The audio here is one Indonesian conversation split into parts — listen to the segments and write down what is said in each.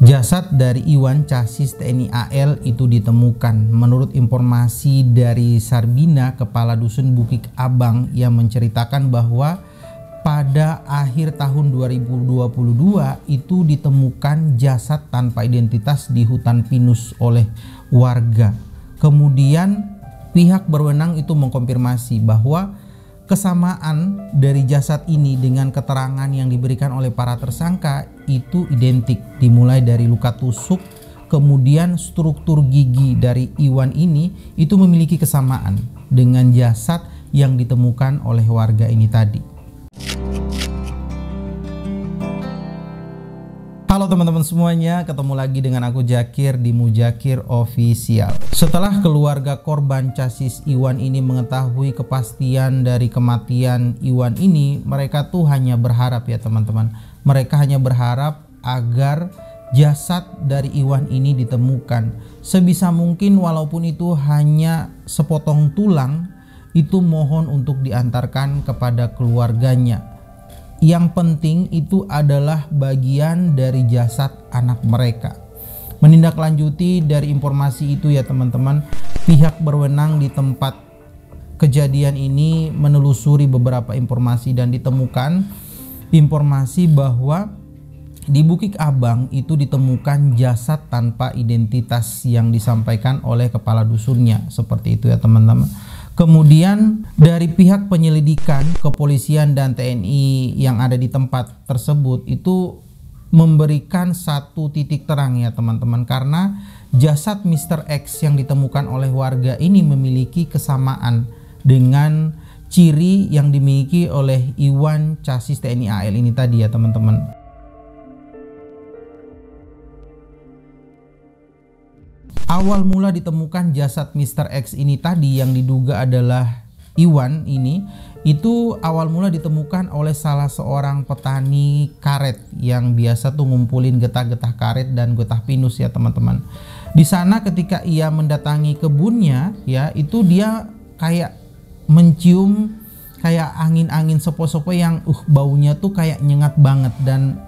Jasad dari Iwan Casis TNI AL itu ditemukan. Menurut informasi dari Sarbina, kepala dusun Bukit Abang, yang menceritakan bahwa pada akhir tahun 2022 itu ditemukan jasad tanpa identitas di hutan pinus oleh warga. Kemudian pihak berwenang itu mengkonfirmasi bahwa kesamaan dari jasad ini dengan keterangan yang diberikan oleh para tersangka itu identik, dimulai dari luka tusuk, kemudian struktur gigi dari Iwan ini itu memiliki kesamaan dengan jasad yang ditemukan oleh warga ini tadi. Halo teman-teman semuanya, ketemu lagi dengan aku Jakir di Mujakir Official. Setelah keluarga korban Casis Iwan ini mengetahui kepastian dari kematian Iwan ini, mereka tuh hanya berharap ya teman-teman. Mereka hanya berharap agar jasad dari Iwan ini ditemukan. Sebisa mungkin walaupun itu hanya sepotong tulang, itu mohon untuk diantarkan kepada keluarganya. Yang penting itu adalah bagian dari jasad anak mereka. Menindaklanjuti dari informasi itu ya teman-teman, pihak berwenang di tempat kejadian ini menelusuri beberapa informasi dan ditemukan informasi bahwa di Bukit Abang itu ditemukan jasad tanpa identitas yang disampaikan oleh kepala dusunnya. Seperti itu ya teman-teman. Kemudian dari pihak penyelidikan, kepolisian dan TNI yang ada di tempat tersebut itu memberikan satu titik terang ya teman-teman, karena jasad Mr. X yang ditemukan oleh warga ini memiliki kesamaan dengan ciri yang dimiliki oleh Iwan Casis TNI AL ini tadi ya teman-teman. Awal mula ditemukan jasad Mr. X ini tadi yang diduga adalah Iwan ini, itu awal mula ditemukan oleh salah seorang petani karet yang biasa tuh ngumpulin getah-getah karet dan getah pinus ya teman-teman. Di sana ketika ia mendatangi kebunnya ya, itu dia kayak mencium kayak angin-angin sepoi-sepoi yang baunya tuh kayak nyengat banget, dan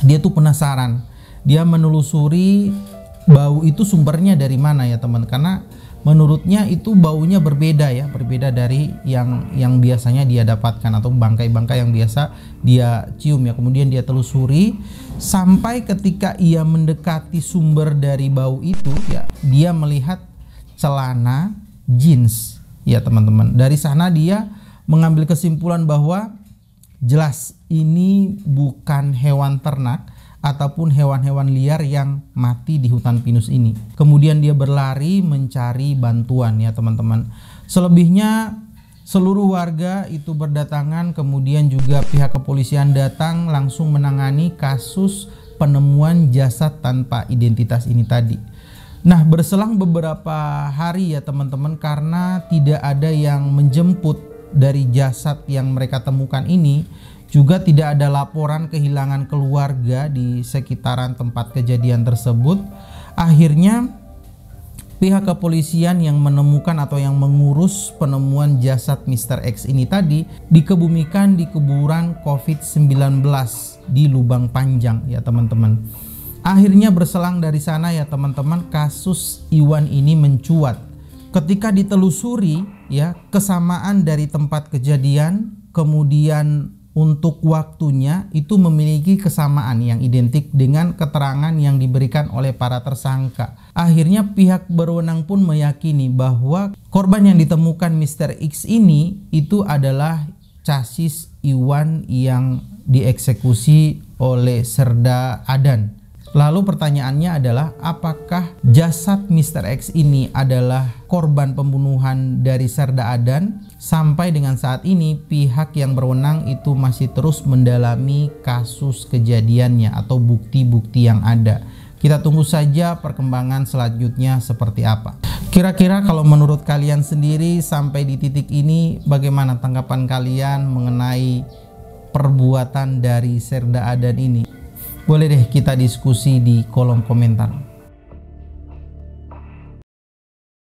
dia tuh penasaran. Dia menelusuri bau itu sumbernya dari mana ya teman, karena menurutnya itu baunya berbeda ya, berbeda dari yang biasanya dia dapatkan atau bangkai-bangkai yang biasa dia cium ya. Kemudian dia telusuri sampai ketika ia mendekati sumber dari bau itu ya, dia melihat celana jeans ya teman-teman. Dari sana dia mengambil kesimpulan bahwa jelas ini bukan hewan ternak ataupun hewan-hewan liar yang mati di hutan pinus ini. Kemudian dia berlari mencari bantuan ya teman-teman. Selebihnya seluruh warga itu berdatangan, kemudian juga pihak kepolisian datang langsung menangani kasus penemuan jasad tanpa identitas ini tadi. Nah, berselang beberapa hari ya teman-teman, karena tidak ada yang menjemput dari jasad yang mereka temukan ini, juga tidak ada laporan kehilangan keluarga di sekitaran tempat kejadian tersebut. Akhirnya pihak kepolisian yang menemukan atau yang mengurus penemuan jasad Mr. X ini tadi dikebumikan di kuburan COVID-19 di Lubang Panjang ya teman-teman. Akhirnya berselang dari sana ya teman-teman, kasus Iwan ini mencuat. Ketika ditelusuri ya, kesamaan dari tempat kejadian, kemudian untuk waktunya itu memiliki kesamaan yang identik dengan keterangan yang diberikan oleh para tersangka. Akhirnya pihak berwenang pun meyakini bahwa korban yang ditemukan Mr. X ini itu adalah Casis Iwan yang dieksekusi oleh Serda Adan. Lalu pertanyaannya adalah, apakah jasad Mr. X ini adalah korban pembunuhan dari Serda Adan? Sampai dengan saat ini pihak yang berwenang itu masih terus mendalami kasus kejadiannya atau bukti-bukti yang ada. Kita tunggu saja perkembangan selanjutnya seperti apa. Kira-kira kalau menurut kalian sendiri sampai di titik ini, bagaimana tanggapan kalian mengenai perbuatan dari Serda Adan ini? Boleh deh kita diskusi di kolom komentar.